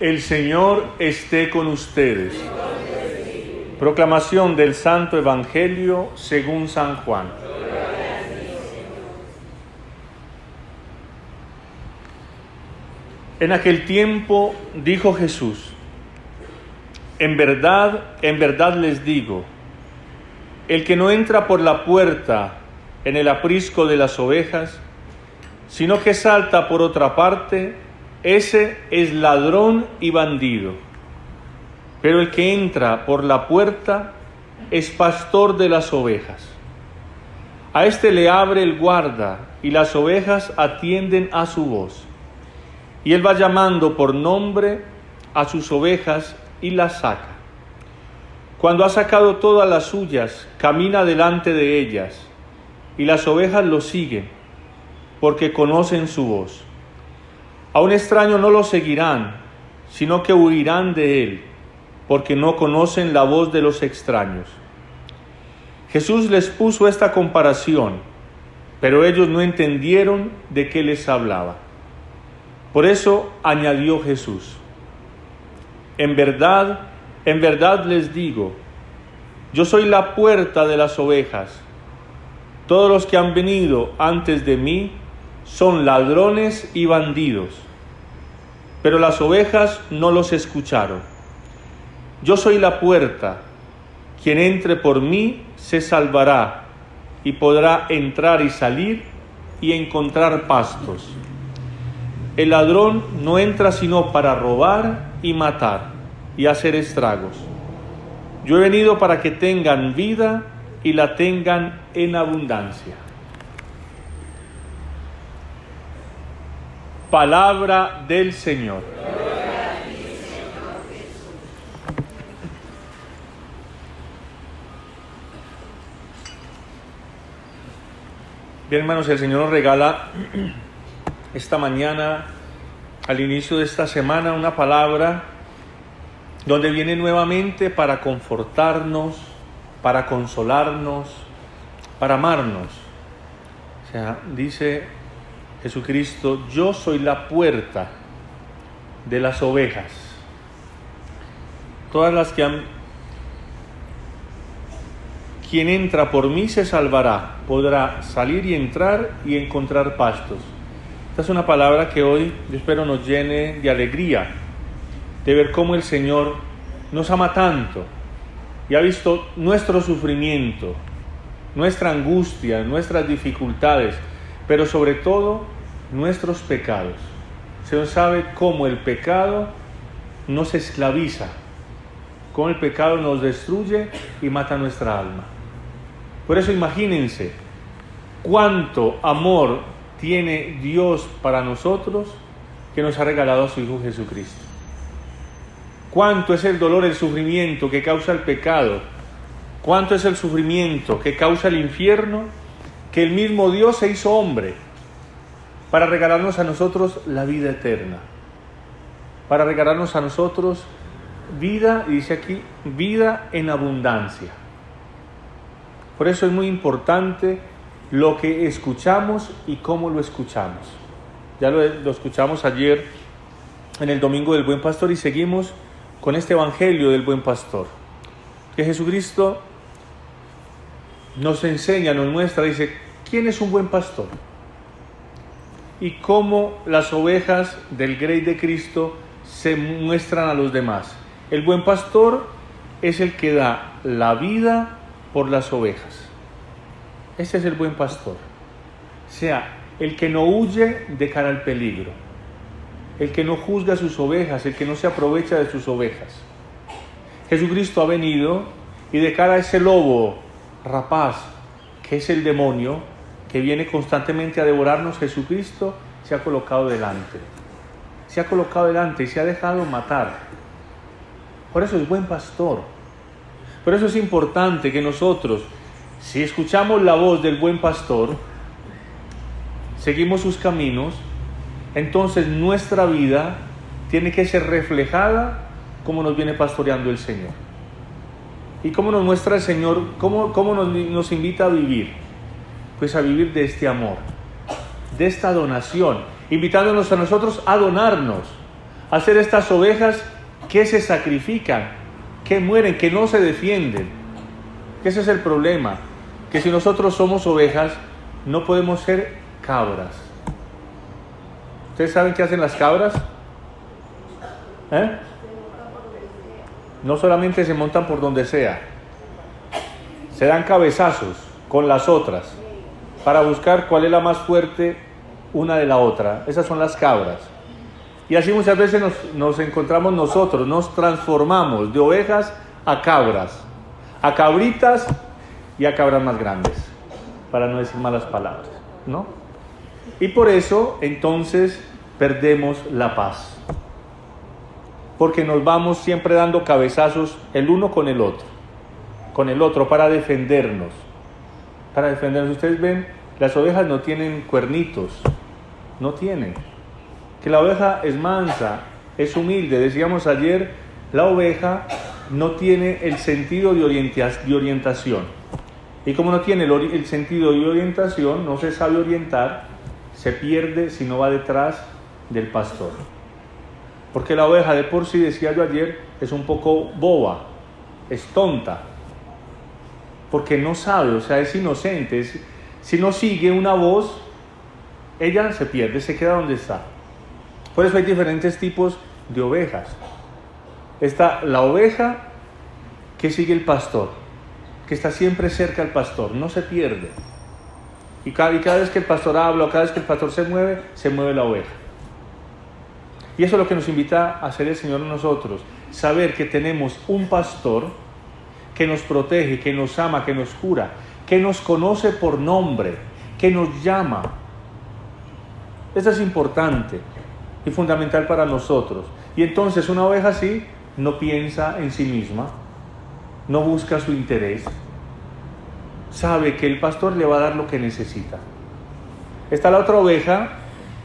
El Señor esté con ustedes. Proclamación del Santo Evangelio según San Juan. En aquel tiempo dijo Jesús: en verdad les digo, el que no entra por la puerta en el aprisco de las ovejas, sino que salta por otra parte, ese es ladrón y bandido. Pero el que entra por la puerta es pastor de las ovejas. A éste le abre el guarda, y las ovejas atienden a su voz. Y él va llamando por nombre a sus ovejas y las saca. Cuando ha sacado todas las suyas, camina delante de ellas, y las ovejas lo siguen, porque conocen su voz. A un extraño no lo seguirán, sino que huirán de él, porque no conocen la voz de los extraños. Jesús les puso esta comparación, pero ellos no entendieron de qué les hablaba. Por eso añadió Jesús: en verdad les digo, yo soy la puerta de las ovejas. Todos los que han venido antes de mí son ladrones y bandidos, pero las ovejas no los escucharon. Yo soy la puerta, quien entre por mí se salvará y podrá entrar y salir y encontrar pastos. El ladrón no entra sino para robar y matar y hacer estragos. Yo he venido para que tengan vida y la tengan en abundancia. Palabra del Señor. Bien, hermanos, el Señor nos regala esta mañana, al inicio de esta semana, una palabra donde viene nuevamente para confortarnos, para consolarnos, para amarnos. O sea, dice Jesucristo: yo soy la puerta de las ovejas. Todas las que han... Quien entra por mí se salvará, podrá salir y entrar y encontrar pastos. Esta es una palabra que hoy yo espero nos llene de alegría, de ver cómo el Señor nos ama tanto y ha visto nuestro sufrimiento, nuestra angustia, nuestras dificultades, pero sobre todo nuestros pecados. El Señor sabe cómo el pecado nos esclaviza, cómo el pecado nos destruye y mata nuestra alma. Por eso imagínense cuánto amor tiene Dios para nosotros, que nos ha regalado a su Hijo Jesucristo. Cuánto es el dolor, el sufrimiento que causa el pecado, cuánto es el sufrimiento que causa el infierno, que el mismo Dios se hizo hombre para regalarnos a nosotros la vida eterna, para regalarnos a nosotros vida, y dice aquí, vida en abundancia. Por eso es muy importante lo que escuchamos y cómo lo escuchamos. Ya lo escuchamos ayer en el Domingo del Buen Pastor y seguimos con este Evangelio del Buen Pastor. Que Jesucristo nos enseña, nos muestra, dice, ¿quién es un buen pastor? Y cómo las ovejas del Grey de Cristo se muestran a los demás. El buen pastor es el que da la vida por las ovejas. Ese es el buen pastor. O sea, el que no huye de cara al peligro, el que no juzga a sus ovejas, el que no se aprovecha de sus ovejas. Jesucristo ha venido y de cara a ese lobo rapaz, que es el demonio, que viene constantemente a devorarnos, Jesucristo se ha colocado delante. Se ha colocado delante y se ha dejado matar. Por eso es buen pastor. Por eso es importante que nosotros, si escuchamos la voz del buen pastor, seguimos sus caminos, entonces nuestra vida tiene que ser reflejada como nos viene pastoreando el Señor. ¿Y cómo nos muestra el Señor? ¿Cómo nos invita a vivir? Pues a vivir de este amor, de esta donación, invitándonos a nosotros a donarnos, a ser estas ovejas que se sacrifican, que mueren, que no se defienden. Ese es el problema, que si nosotros somos ovejas, no podemos ser cabras. ¿Ustedes saben qué hacen las cabras? No solamente se montan por donde sea, se dan cabezazos con las otras para buscar cuál es la más fuerte una de la otra. Esas son las cabras. Y así muchas veces nos encontramos nosotros, nos transformamos de ovejas a cabras, a cabritas y a cabras más grandes, para no decir malas palabras, ¿no? Y por eso entonces perdemos la paz, porque nos vamos siempre dando cabezazos el uno con el otro para defendernos. Ustedes ven, las ovejas no tienen cuernitos, no tienen. Que la oveja es mansa, es humilde. Decíamos ayer, la oveja no tiene el sentido de orientación. Y como no tiene el sentido de orientación, no se sabe orientar, se pierde si no va detrás del pastor. Porque la oveja de por sí, decía yo ayer, es un poco boba, es tonta. Porque no sabe, o sea, es inocente. Si no sigue una voz, ella se pierde, se queda donde está. Por eso hay diferentes tipos de ovejas. Está la oveja que sigue el pastor, que está siempre cerca al pastor, no se pierde. Y cada vez que el pastor habla, o cada vez que el pastor se mueve la oveja. Y eso es lo que nos invita a hacer el Señor a nosotros, saber que tenemos un pastor que nos protege, que nos ama, que nos cura, que nos conoce por nombre, que nos llama. Eso es importante y fundamental para nosotros. Y entonces una oveja así no piensa en sí misma, no busca su interés, sabe que el pastor le va a dar lo que necesita. Está la otra oveja,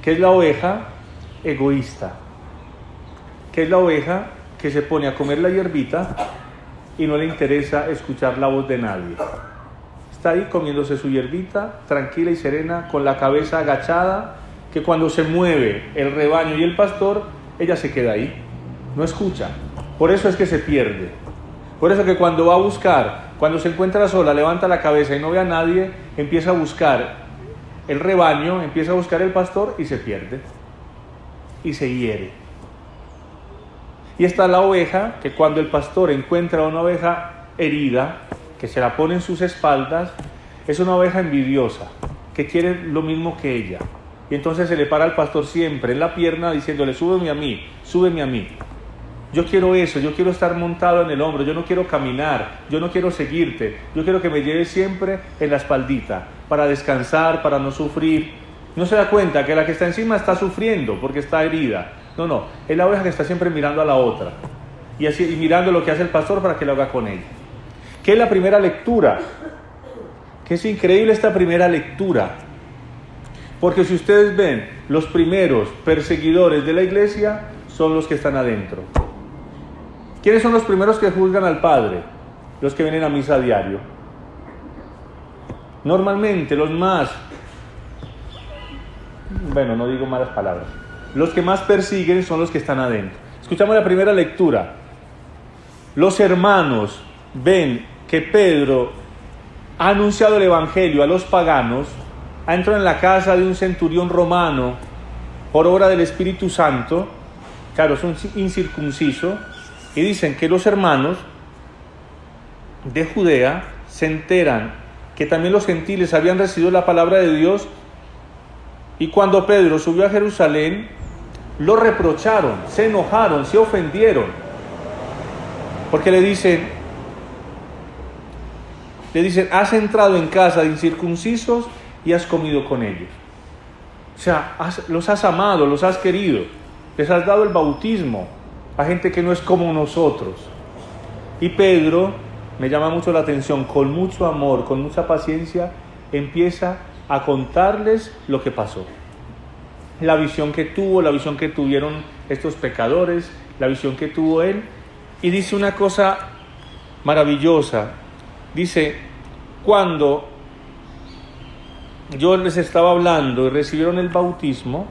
que es la oveja egoísta, que es la oveja que se pone a comer la hierbita y no le interesa escuchar la voz de nadie. Está ahí comiéndose su hierbita, tranquila y serena, con la cabeza agachada, que cuando se mueve el rebaño y el pastor, ella se queda ahí, no escucha. Por eso es que se pierde. Por eso que cuando va a buscar, cuando se encuentra sola, levanta la cabeza y no ve a nadie, empieza a buscar el rebaño, empieza a buscar el pastor y se pierde. Y se hiere. Y está la oveja, que cuando el pastor encuentra una oveja herida, que se la pone en sus espaldas, es una oveja envidiosa, que quiere lo mismo que ella. Y entonces se le para al pastor siempre en la pierna diciéndole, súbeme a mí. Yo quiero eso, yo quiero estar montado en el hombro, yo no quiero caminar, yo no quiero seguirte, yo quiero que me lleves siempre en la espaldita, para descansar, para no sufrir. No se da cuenta que la que está encima está sufriendo porque está herida. No, es la oveja que está siempre mirando a la otra y mirando lo que hace el pastor para que lo haga con ella. ¿Qué es la primera lectura? Que es increíble esta primera lectura. Porque si ustedes ven, los primeros perseguidores de la iglesia son los que están adentro. ¿Quiénes son los primeros que juzgan al Padre? Los que vienen a misa a diario. Normalmente los más, no digo malas palabras, los que más persiguen son los que están adentro. Escuchamos la primera lectura. Los hermanos ven que Pedro ha anunciado el evangelio a los paganos, ha entrado en la casa de un centurión romano por obra del Espíritu Santo, claro, es un incircunciso, y dicen que los hermanos de Judea se enteran que también los gentiles habían recibido la palabra de Dios, y cuando Pedro subió a Jerusalén, lo reprocharon, se enojaron, se ofendieron, porque le dicen, has entrado en casa de incircuncisos y has comido con ellos. O sea, los has amado, los has querido, les has dado el bautismo a gente que no es como nosotros. Y Pedro, me llama mucho la atención, con mucho amor, con mucha paciencia, empieza a contarles lo que pasó. La visión que tuvo, la visión que tuvieron estos pecadores, la visión que tuvo él. Y dice una cosa maravillosa. Dice, cuando yo les estaba hablando y recibieron el bautismo,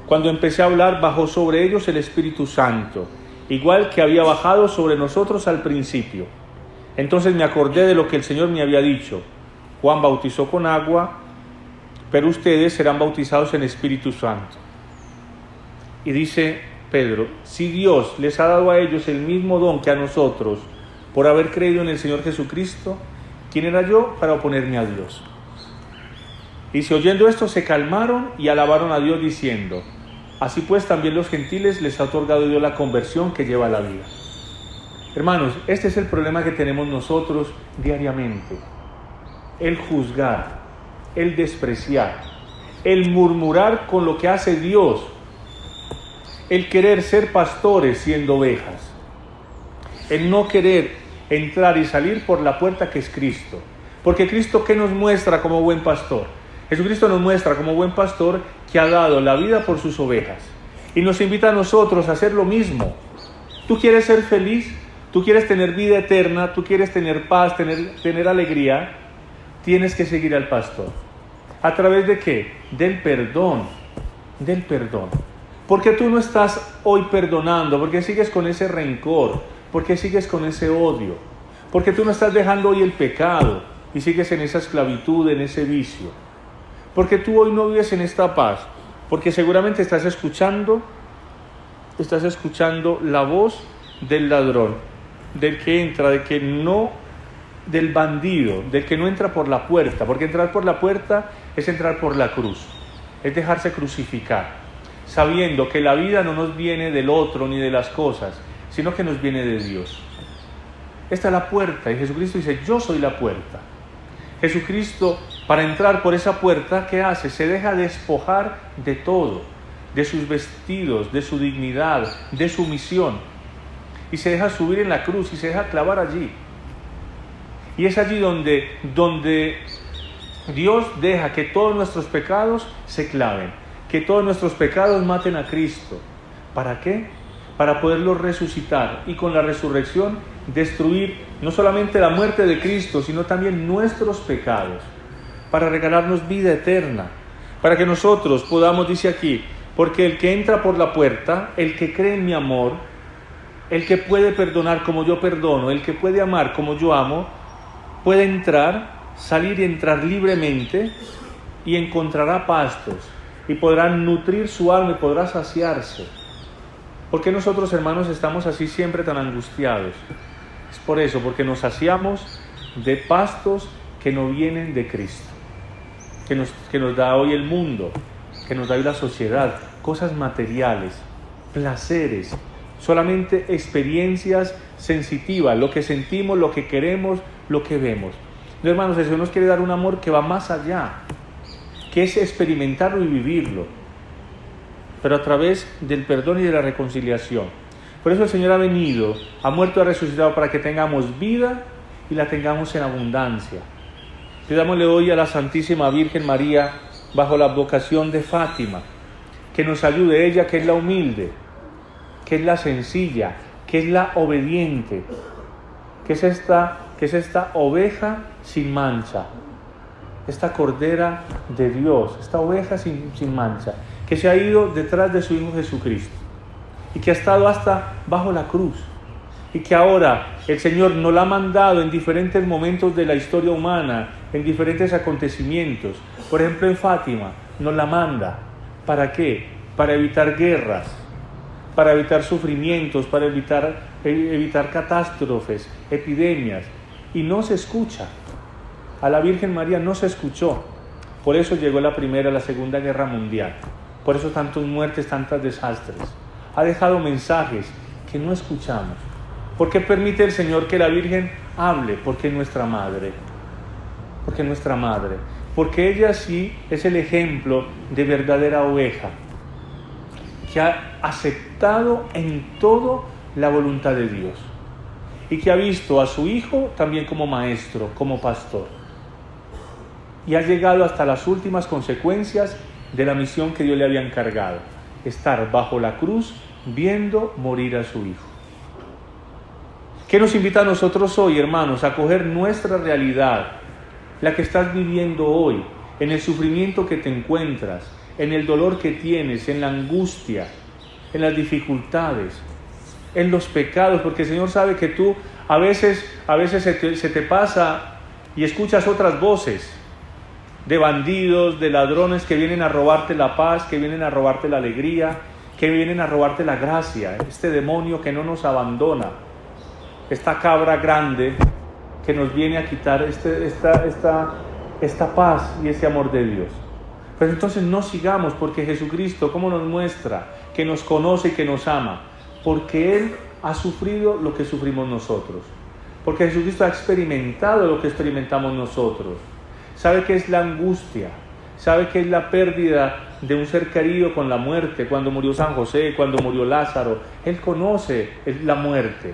Cuando empecé a hablar, bajó sobre ellos el Espíritu Santo, igual que había bajado sobre nosotros al principio. Entonces me acordé de lo que el Señor me había dicho. Juan bautizó con agua, pero ustedes serán bautizados en Espíritu Santo. Y dice Pedro, si Dios les ha dado a ellos el mismo don que a nosotros, por haber creído en el Señor Jesucristo, ¿quién era yo para oponerme a Dios? Y si oyendo esto se calmaron y alabaron a Dios diciendo, así pues también los gentiles les ha otorgado Dios la conversión que lleva a la vida. Hermanos, este es el problema que tenemos nosotros diariamente. El juzgar, el despreciar, el murmurar con lo que hace Dios, el querer ser pastores siendo ovejas, el no querer entrar y salir por la puerta que es Cristo. Porque Cristo, ¿qué nos muestra como buen pastor? Jesucristo nos muestra como buen pastor que ha dado la vida por sus ovejas y nos invita a nosotros a hacer lo mismo. ¿Tú quieres ser feliz? ¿Tú quieres tener vida eterna? ¿Tú quieres tener paz, tener alegría? Tienes que seguir al pastor. ¿A través de qué? Del perdón. Del perdón. ¿Por qué tú no estás hoy perdonando? ¿Por qué sigues con ese rencor? ¿Por qué sigues con ese odio? ¿Por qué tú no estás dejando hoy el pecado y sigues en esa esclavitud, en ese vicio? ¿Por qué tú hoy no vives en esta paz? Porque seguramente estás escuchando la voz del ladrón, del que entra, del bandido, del que no entra por la puerta, porque entrar por la puerta es entrar por la cruz, es dejarse crucificar, sabiendo que la vida no nos viene del otro ni de las cosas, sino que nos viene de Dios. Esta es la puerta y Jesucristo dice, yo soy la puerta. Jesucristo, para entrar por esa puerta, ¿qué hace? Se deja despojar de todo, de sus vestidos, de su dignidad, de su misión, y se deja subir en la cruz y se deja clavar allí. Y es allí donde Dios deja que todos nuestros pecados se claven, que todos nuestros pecados maten a Cristo. ¿Para qué? Para poderlos resucitar y con la resurrección destruir no solamente la muerte de Cristo, sino también nuestros pecados, para regalarnos vida eterna, para que nosotros podamos, dice aquí, porque el que entra por la puerta, el que cree en mi amor, el que puede perdonar como yo perdono, el que puede amar como yo amo, puede entrar, salir y entrar libremente y encontrará pastos y podrá nutrir su alma y podrá saciarse. ¿Por qué nosotros, hermanos, estamos así siempre tan angustiados? Es por eso, porque nos saciamos de pastos que no vienen de Cristo, que nos da hoy el mundo, que nos da hoy la sociedad, cosas materiales, placeres, solamente experiencias sensitivas, lo que sentimos, lo que queremos, lo que vemos. No, hermanos, el Señor nos quiere dar un amor que va más allá, que es experimentarlo y vivirlo, pero a través del perdón y de la reconciliación. Por eso el Señor ha venido, ha muerto y ha resucitado para que tengamos vida y la tengamos en abundancia. Pidámosle hoy a la Santísima Virgen María, bajo la advocación de Fátima, que nos ayude, ella que es la humilde, que es la sencilla, que es la obediente, que es esta oveja sin mancha, esta cordera de Dios, esta oveja sin mancha, que se ha ido detrás de su Hijo Jesucristo y que ha estado hasta bajo la cruz y que ahora el Señor nos la ha mandado en diferentes momentos de la historia humana, en diferentes acontecimientos. Por ejemplo, en Fátima nos la manda. ¿Para qué? Para evitar guerras, para evitar sufrimientos, para evitar catástrofes, epidemias. Y no se escucha. A la Virgen María no se escuchó. Por eso llegó la Primera, la Segunda Guerra Mundial. Por eso tantas muertes, tantos desastres. Ha dejado mensajes que no escuchamos. ¿Por qué permite el Señor que la Virgen hable? Porque es nuestra madre. Porque es nuestra madre. Porque ella sí es el ejemplo de verdadera oveja, que ha aceptado en todo la voluntad de Dios y que ha visto a su Hijo también como maestro, como pastor, y ha llegado hasta las últimas consecuencias de la misión que Dios le había encargado: estar bajo la cruz viendo morir a su Hijo. ¿Qué nos invita a nosotros hoy, hermanos? A coger nuestra realidad, la que estás viviendo hoy, en el sufrimiento que te encuentras, en el dolor que tienes, en la angustia, en las dificultades, en los pecados, porque el Señor sabe que tú a veces se te pasa y escuchas otras voces de bandidos, de ladrones que vienen a robarte la paz, que vienen a robarte la alegría, que vienen a robarte la gracia, este demonio que no nos abandona, esta cabra grande que nos viene a quitar esta paz y este amor de Dios. Pero entonces no sigamos, porque Jesucristo, ¿cómo nos muestra? Que nos conoce y que nos ama, porque Él ha sufrido lo que sufrimos nosotros, porque Jesucristo ha experimentado lo que experimentamos nosotros, sabe qué es la angustia, sabe qué es la pérdida de un ser querido con la muerte, cuando murió San José, cuando murió Lázaro. Él conoce la muerte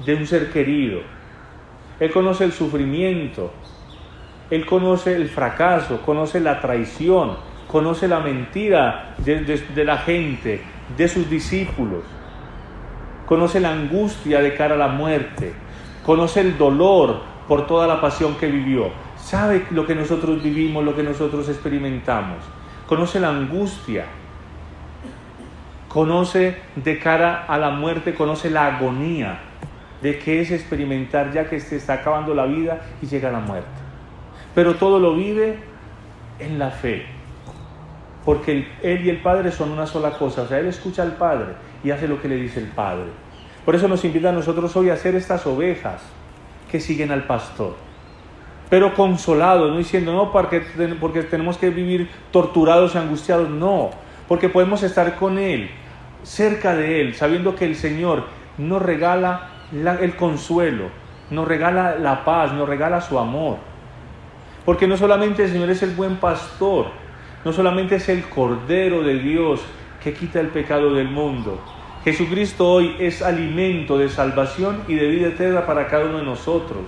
de un ser querido, Él conoce el sufrimiento, Él conoce el fracaso, conoce la traición, conoce la mentira de la gente, de sus discípulos, conoce la angustia de cara a la muerte, conoce el dolor por toda la pasión que vivió, sabe lo que nosotros vivimos, lo que nosotros experimentamos, conoce la angustia, conoce de cara a la muerte, conoce la agonía de que es experimentar ya que se está acabando la vida y llega la muerte. Pero todo lo vive en la fe, porque Él y el Padre son una sola cosa. O sea, Él escucha al Padre y hace lo que le dice el Padre. Por eso nos invita a nosotros hoy a ser estas ovejas que siguen al pastor, pero consolados, no diciendo no porque tenemos que vivir torturados y angustiados, no, porque podemos estar con Él, cerca de Él, sabiendo que el Señor nos regala el consuelo, nos regala la paz, nos regala su amor. Porque no solamente el Señor es el buen pastor, no solamente es el Cordero de Dios que quita el pecado del mundo. Jesucristo hoy es alimento de salvación y de vida eterna para cada uno de nosotros,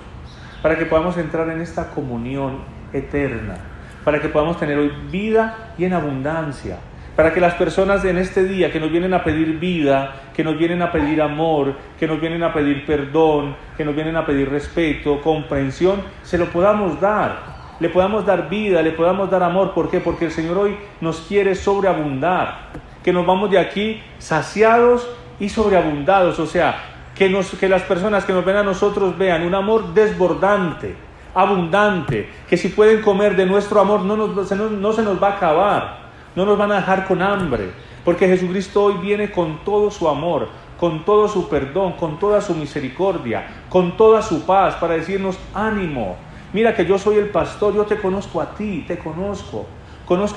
para que podamos entrar en esta comunión eterna, para que podamos tener hoy vida y en abundancia, para que las personas en este día que nos vienen a pedir vida, que nos vienen a pedir amor, que nos vienen a pedir perdón, que nos vienen a pedir respeto, comprensión, se lo podamos dar. Le podamos dar vida, le podamos dar amor. ¿Por qué? Porque el Señor hoy nos quiere sobreabundar, que nos vamos de aquí saciados y sobreabundados. O sea, que las personas que nos ven a nosotros vean un amor desbordante, abundante, que si pueden comer de nuestro amor no se nos va a acabar, no nos van a dejar con hambre, porque Jesucristo hoy viene con todo su amor, con todo su perdón, con toda su misericordia, con toda su paz, para decirnos ánimo. Mira que yo soy el pastor, yo te conozco a ti, te conozco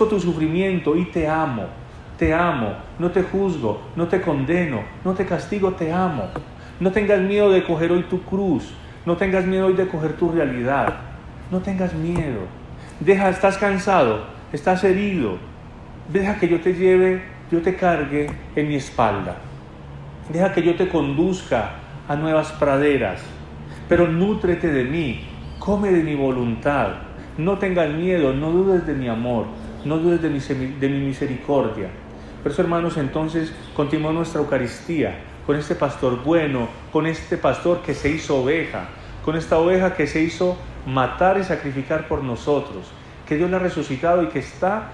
tu sufrimiento y te amo, no te juzgo, no te condeno, no te castigo, te amo. No tengas miedo de coger hoy tu cruz, no tengas miedo hoy de coger tu realidad, no tengas miedo. Estás cansado, estás herido, deja que yo te lleve, yo te cargue en mi espalda, deja que yo te conduzca a nuevas praderas, pero nútrete de mí, come de mi voluntad, no tengas miedo, no dudes de mi amor, no dudes de mi misericordia. Por eso, hermanos, entonces continuamos nuestra Eucaristía con este pastor bueno, con este pastor que se hizo oveja, con esta oveja que se hizo matar y sacrificar por nosotros, que Dios la ha resucitado y que está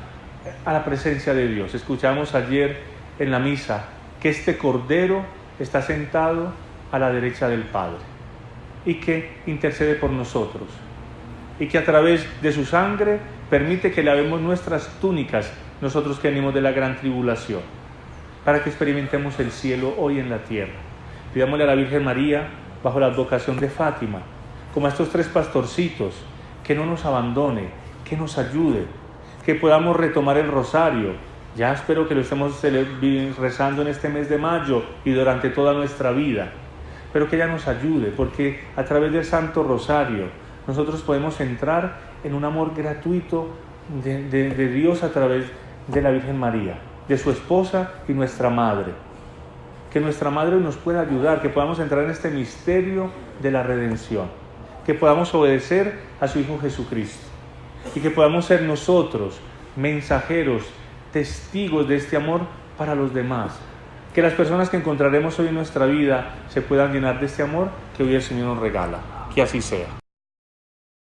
a la presencia de Dios. Escuchamos ayer en la misa que este Cordero está sentado a la derecha del Padre y que intercede por nosotros y que a través de su sangre permite que lavemos nuestras túnicas, nosotros que venimos de la gran tribulación, para que experimentemos el cielo hoy en la tierra. Pidámosle a la Virgen María, bajo la advocación de Fátima, como a estos tres pastorcitos, que no nos abandone, que nos ayude, que podamos retomar el rosario. Ya espero que lo estemos rezando en este mes de mayo y durante toda nuestra vida, pero que ella nos ayude, porque a través del Santo Rosario nosotros podemos entrar en un amor gratuito de Dios a través de la Virgen María, de su esposa y nuestra madre. Que nuestra madre nos pueda ayudar, que podamos entrar en este misterio de la redención, que podamos obedecer a su Hijo Jesucristo y que podamos ser nosotros mensajeros, testigos de este amor para los demás. Que las personas que encontraremos hoy en nuestra vida se puedan llenar de este amor que hoy el Señor nos regala. Que así sea.